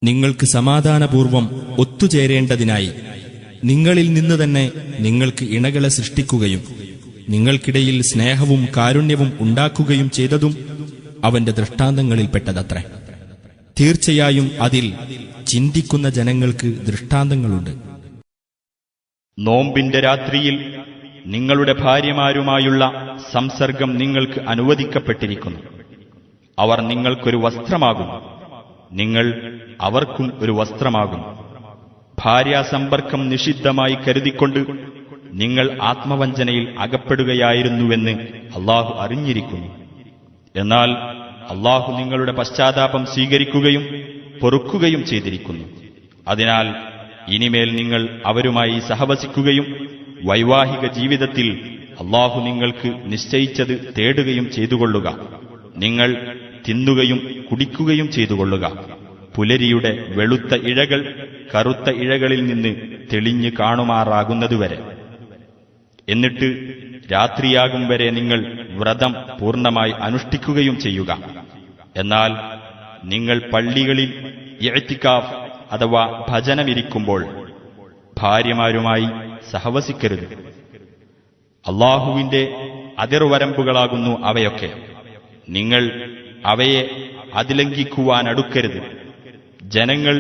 നിങ്ങൾക്ക് സമാധാനപൂർവം ഒത്തുചേരേണ്ടതിനായി നിങ്ങളിൽ നിന്ന് തന്നെ നിങ്ങൾക്ക് ഇണകളെ സൃഷ്ടിക്കുകയും നിങ്ങൾക്കിടയിൽ സ്നേഹവും കാരുണ്യവും ഉണ്ടാക്കുകയും ചെയ്തതും അവന്റെ ദൃഷ്ടാന്തങ്ങളിൽപ്പെട്ടതത്രേ. തീർച്ചയായും അതിൽ ചിന്തിക്കുന്ന ജനങ്ങൾക്ക് ദൃഷ്ടാന്തങ്ങളുണ്ട്. നോമ്പിന്റെ രാത്രിയിൽ നിങ്ങളുടെ ഭാര്യമാരുമായുള്ള സംസർഗം നിങ്ങൾക്ക് അനുവദിക്കപ്പെട്ടിരിക്കുന്നു. അവർ നിങ്ങൾക്കൊരു വസ്ത്രമാകും, നിങ്ങൾ അവർക്കും ഒരു വസ്ത്രമാകും. ഭാര്യാസമ്പർക്കം നിഷിദ്ധമായി കരുതിക്കൊണ്ട് നിങ്ങൾ ആത്മവഞ്ചനയിൽ അകപ്പെടുകയായിരുന്നുവെന്ന് അള്ളാഹു അറിഞ്ഞിരിക്കുന്നു. എന്നാൽ അള്ളാഹു നിങ്ങളുടെ പശ്ചാത്താപം സ്വീകരിക്കുകയും പൊറുക്കുകയും ചെയ്തിരിക്കുന്നു. അതിനാൽ ഇനിമേൽ നിങ്ങൾ അവരുമായി സഹവസിക്കുകയും വൈവാഹിക ജീവിതത്തിൽ അള്ളാഹു നിങ്ങൾക്ക് നിശ്ചയിച്ചത് തേടുകയും ചെയ്തുകൊള്ളുക. നിങ്ങൾ തിന്നുകയും കുടിക്കുകയും ചെയ്തുകൊള്ളുക. പുലരിയുടെ വെളുത്ത ഇഴകൾ കറുത്ത ഇഴകളിൽ നിന്ന് തെളിഞ്ഞു കാണുമാറാകുന്നതുവരെ. എന്നിട്ട് രാത്രിയാകും വരെ നിങ്ങൾ വ്രതം പൂർണ്ണമായി അനുഷ്ഠിക്കുകയും ചെയ്യുക. എന്നാൽ നിങ്ങൾ പള്ളികളിൽ ഇഅ്തികാഫ് അഥവാ ഭജനമിരിക്കുമ്പോൾ ഭാര്യമാരുമായി സഹവസിക്കരുത്. അള്ളാഹുവിന്റെ അതിർവരമ്പുകളാകുന്നു അവയൊക്കെ. നിങ്ങൾ അവയെ അതിലംഘിക്കുവാനടുക്കരുത്. ജനങ്ങൾ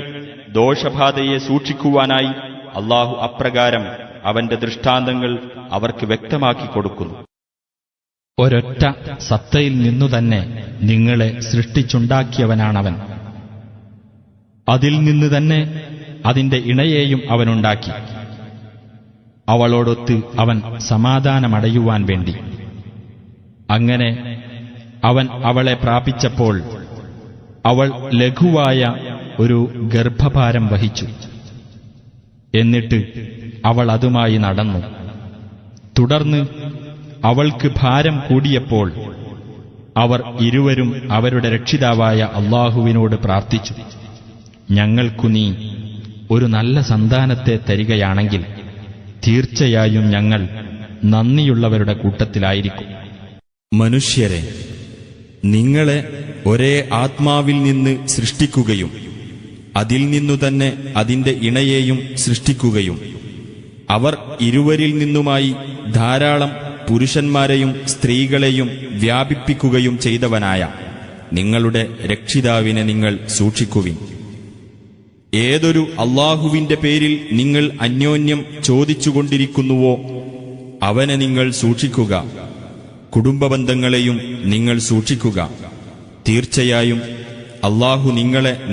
ദോഷബാധയെ സൂക്ഷിക്കുവാനായി അള്ളാഹു അപ്രകാരം അവന്റെ ദൃഷ്ടാന്തങ്ങൾ അവർക്ക് വ്യക്തമാക്കി കൊടുക്കുന്നു. ഒരൊറ്റ സത്തയിൽ നിന്നുതന്നെ നിങ്ങളെ സൃഷ്ടിച്ചുണ്ടാക്കിയവനാണവൻ. അതിൽ നിന്ന് തന്നെ അതിന്റെ ഇണയെയും അവനുണ്ടാക്കി. അവളോടൊത്ത് അവൻ സമാധാനമടയുവാൻ വേണ്ടി. അങ്ങനെ അവൻ അവളെ പ്രാപിച്ചപ്പോൾ അവൾ ലഘുവായ ഒരു ഗർഭഭാരം വഹിച്ചു. എന്നിട്ട് അവൾ അതുമായി നടന്നു. തുടർന്ന് അവൾക്ക് ഭാരം കൂടിയപ്പോൾ അവർ ഇരുവരും അവരുടെ രക്ഷിതാവായ അള്ളാഹുവിനോട് പ്രാർത്ഥിച്ചു, ഞങ്ങൾക്കു നീ ഒരു നല്ല സന്താനത്തെ തരികയാണെങ്കിൽ തീർച്ചയായും ഞങ്ങൾ നന്ദിയുള്ളവരുടെ കൂട്ടത്തിലായിരിക്കും. മനുഷ്യരെ, നിങ്ങളെ ഒരേ ആത്മാവിൽ നിന്ന് സൃഷ്ടിക്കുകയും അതിൽ നിന്നു തന്നെ അതിന്റെ ഇണയെയും സൃഷ്ടിക്കുകയും അവർ ഇരുവരിൽ നിന്നുമായി ധാരാളം പുരുഷന്മാരെയും സ്ത്രീകളെയും വ്യാപിപ്പിക്കുകയും ചെയ്തവനായ നിങ്ങളുടെ രക്ഷിതാവിനെ നിങ്ങൾ സൂക്ഷിക്കുവിൻ. ഏതൊരു അള്ളാഹുവിന്റെ പേരിൽ നിങ്ങൾ അന്യോന്യം ചോദിച്ചുകൊണ്ടിരിക്കുന്നുവോ അവനെ നിങ്ങൾ സൂക്ഷിക്കുക. കുടുംബബന്ധങ്ങളെയും നിങ്ങൾ സൂക്ഷിക്കുക. തീർച്ചയായും അള്ളാഹു നിങ്ങളെ